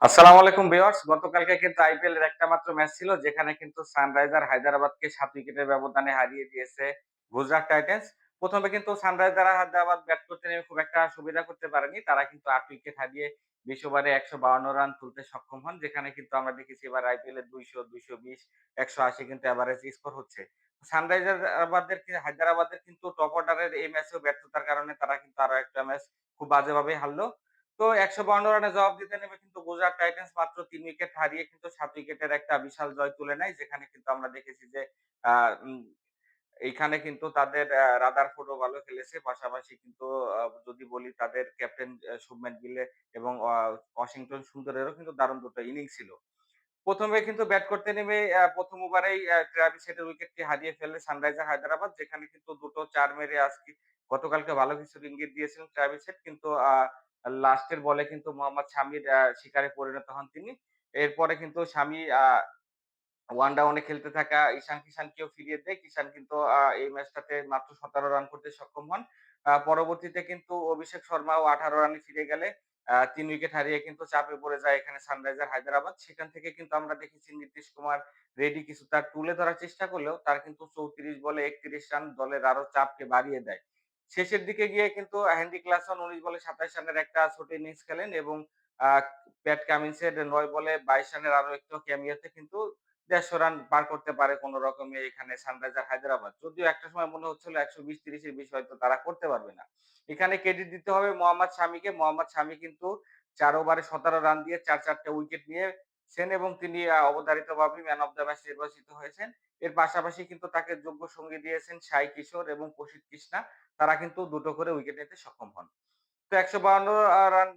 আসসালামু আলাইকুম ভিউয়ার্স। গতকালকে কিন্তু আইপিএল এর একটা মাত্র ম্যাচ ছিল যেখানে কিন্তু সানরাইজার হায়দ্রাবাদকে ৭ উইকেটের ব্যবধানে হারিয়ে দিয়েছে গুজরাট টাইটান্স। ১ম এ কিন্তু সানরাইজার হায়দ্রাবাদ ব্যাট করতে নেমে খুব একটা সুবিধা করতে পারেনি। তারা কিন্তু ৮ উইকেট হারিয়ে ২০ ওভারে ১৫২ রান তুলতে সক্ষম হন। যেখানে কিন্তু আমরা দেখেছি এবার আইপিএল এ ২০০, ২২০, ১৮০ কিন্তু এভারেজ স্কোর হচ্ছে। সানরাইজার হায়দ্রাবাদের কিন্তু টপ অর্ডারের এই ম্যাচেও ব্যর্থতার কারণে তারা কিন্তু আরো একটা ম্যাচ খুব বাজেভাবে হারলো। তো ১৫২ রানে জবাব দিতে নেমে কিন্তু গুজরাট টাইটান্স মাত্র ৩ উইকেট হারিয়ে কিন্তু ৭ উইকেটের একটা বিশাল জয় তুলে নেয়। যেখানে কিন্তু আমরা দেখেছি যে আ উম এইখানে কিন্তু তাদের রাদারফোর্ডও ভালো খেলেছে। পাশাপাশি কিন্তু যদি বলি তাদের ক্যাপ্টেন শুভমান গিলে এবং ওয়াশিংটন সুন্দরেরও কিন্তু দারুণ দুটো ইনিংস ছিল। ১ম এ কিন্তু ব্যাট করতে নেমে ১ম ওভারেই ট্রাভিস হেডের উইকেটটি হারিয়ে ফেলে সানরাইজার হায়দ্রাবাদ। যেখানে কিন্তু দুটো ৪ মেরে আজকে গতকালকে ভালো কিছুর ইঙ্গিত দিয়েছিলেন ট্রাভিস হেড। কিন্তু লাস্টের বলে কিন্তু মোহাম্মদ শামির শিকারে পরিণত হন তিনি। এরপরে কিন্তু শামি ওয়ান ডাউনে খেলতে থাকা ঈশান কিষানকেও ফিরিয়ে দেয়। কিষান কিন্তু এই ম্যাচটাতে মাত্র ১৭ রান করতে সক্ষম হন। পরবর্তীতে কিন্তু অভিষেক শর্মাও ১৮ রানে ফিরে গেলে ৩ উইকেট হারিয়ে কিন্তু চাপে পড়ে যায় এখানে সানরাইজার হায়দ্রাবাদ। সেখান থেকে কিন্তু আমরা দেখেছি নীতিশ কুমার রেড্ডি কিছুটা তুলে ধরার চেষ্টা করলেও তার কিন্তু ৩৪ বলে ৩১ রান দলের আরো চাপকে বাড়িয়ে দেয়। শেষের দিকে গিয়ে কিন্তু হেনরি ক্লাসন ১৯ বলে ২৭ রানের একটা ছোট ইনিংস খেলেন এবং আ প্যাট কামিন্সের ৯ বলে ২২ রানের আরো একটু ক্যামিওতে কিন্তু ১৫০ রান পার করতে পারে কোন রকমে এখানে সানরাইজার হায়দ্রাবাদ। যদিও একটা সময় মনে হচ্ছিল ১২০-৩০ এর বেশি হয়তো তারা করতে পারবে না। এখানে ক্রেডিট দিতে হবে মোহাম্মদ শামিকে। মোহাম্মদ শামি কিন্তু ৪ ওভারে ১৭ রান দিয়ে ৪ টে উইকেট নিয়েছেন এবং তিনি অবধারিতভাবে ম্যান অফ দ্য ম্যাচ নির্বাচিত হয়েছেন। এর পাশাপাশি কিন্তু তাকে যোগ্য সঙ্গী দিয়েছেন সাই কিশোর এবং প্রসিদ্ধ কৃষ্ণা। তারা কিন্তু দুটো করে উইকেট নিতে সক্ষম হন। তো ১৫২ রান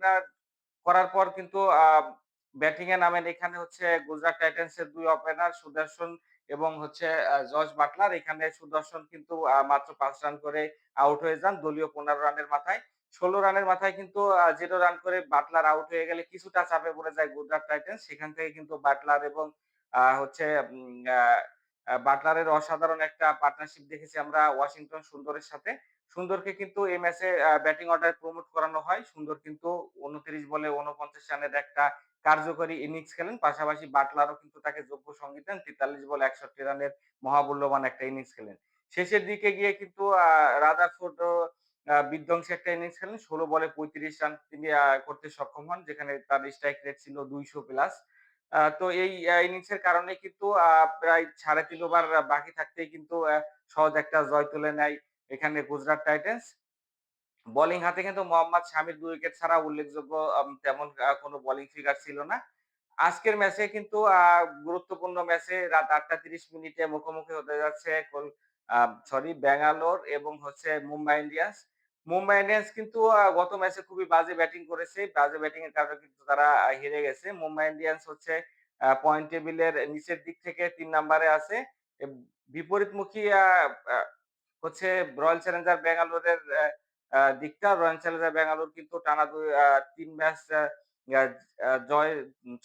করার পর কিন্তু ব্যাটিং এ নামেন এখানে হচ্ছে গুজরাট টাইটান্স এর ২ ওপেনার সুদর্শন এবং হচ্ছে জস বাটলার। এখানে সুদর্শন কিন্তু মাত্র ৫ রান করে আউট হয়ে যান দলীয় ১৫ রানের মাথায়। ১৬ রানের মাথায় কিন্তু ০ রান করে বাটলার আউট হয়ে গেলে কিছুটা চাপে পড়ে যায় গুজরাট টাইটান্স। সেখান থেকে কিন্তু বাটলার এবং হচ্ছে উম আ আ বাটলারের অসাধারণ একটা পার্টনারশিপ দেখেছি আমরা ওয়াশিংটন সুন্দরের সাথে। সুন্দরকে কিন্তু এই ম্যাচে ব্যাটিং অর্ডারে প্রমোট করানো হয়। সুন্দর কিন্তু ২৯ বলে ৪৯ রানের একটা কার্যকরী ইনিংস খেলেন। পাশাপাশি বাটলারও কিন্তু তাকে যোগ্য সঙ্গী দেন। ৪৩ বলে ৬১ রানের মহামূল্যবান একটা ইনিংস খেলেন। শেষের দিকে গিয়ে কিন্তু রাদারফোর্ডও বিধ্বংসী একটা ইনিংস খেলেন। ১৬ বলে ৩৫ রান তিনি করতে সক্ষম হন। যেখানে তার স্ট্রাইক রেট ছিল ২০০ প্লাস। তো এই ইনিংসের কারণে কিন্তু প্রায় ৩.৫ ওভার বাকি থাকতেই কিন্তু সহজ একটা জয় তুলে নেয় এখানে গুজরাট টাইটান্স। বোলিং হাতে কিন্তু মোহাম্মদ শামির ২ উইকেট ছাড়া উল্লেখযোগ্য তেমন কোন বোলিং ফিগার ছিল না। আজকের ম্যাচে কিন্তু গুরুত্বপূর্ণ ম্যাচে রাত ৮ঃ৩০ মিনিটে মুখোমুখি হতে যাচ্ছে আ সরি ব্যাঙ্গালোর এবং হচ্ছে মুম্বাই ইন্ডিয়ান্স। মুম্বাই ইন্ডিয়ান্স কিন্তু গত ম্যাচে খুবই বাজে ব্যাটিং করেছে। বাজে ব্যাটিং এর কারণে কিন্তু তারা হেরে গেছে। মুম্বাই ইন্ডিয়ান্স হচ্ছে পয়েন্ট টেবিলের নিচের দিক থেকে ৩ নাম্বারে আছে। এব বিপরীতমুখী আ হচ্ছে রয়্যাল চ্যালেঞ্জার ব্যাঙ্গালোরের দিকটা রয়্যাল চ্যালেঞ্জার ব্যাঙ্গালোর কিন্তু টানা ৩ ম্যাচ আ আ আ জয়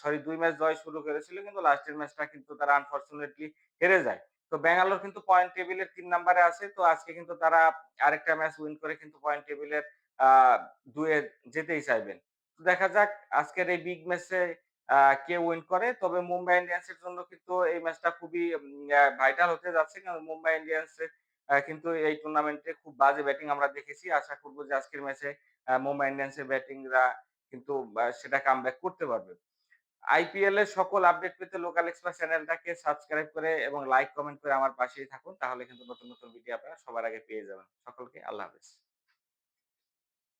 সরি ২ ম্যাচ জয় শুরু করেছিল কিন্তু লাস্টের ম্যাচটা কিন্তু তারা আনফরচুনেটলি হেরে যায়। তো ব্যাঙ্গালোর কিন্তু পয়েন্ট টেবিলের ৩ নাম্বারে আছে। তো আজকে কিন্তু তারা আরেকটা ম্যাচ উইন করে কিন্তু পয়েন্ট টেবিলের আ ২ এ যেতেই চাইবেন। তো দেখা যাক আজকের এই বিগ ম্যাচে কে উইন করে। তবে মুম্বাই ইন্ডিয়ান্সের জন্য কিন্তু এই ম্যাচটা খুবই ভাইটাল হতে যাচ্ছে। কারণ মুম্বাই ইন্ডিয়ান্সের কিন্তু এই টুর্নামেন্টে খুব বাজে ব্যাটিং আমরা দেখেছি। আশা করব যে আজকের ম্যাচে মুম্বাই ইন্ডিয়ান্সের ব্যাটিংরা কিন্তু সেটা কামব্যাক করতে পারবে। আইপিএল এর সকল আপডেট পেতে লোকাল এক্সপ্রেস চ্যানেলটাকে সাবস্ক্রাইব করে এবং লাইক কমেন্ট করে আমার পাশেই থাকুন। তাহলে কিন্তু নতুন ভিডিও আপনারা সবার আগে পেয়ে যাবেন। সকলকে আল্লাহ হাফেজ।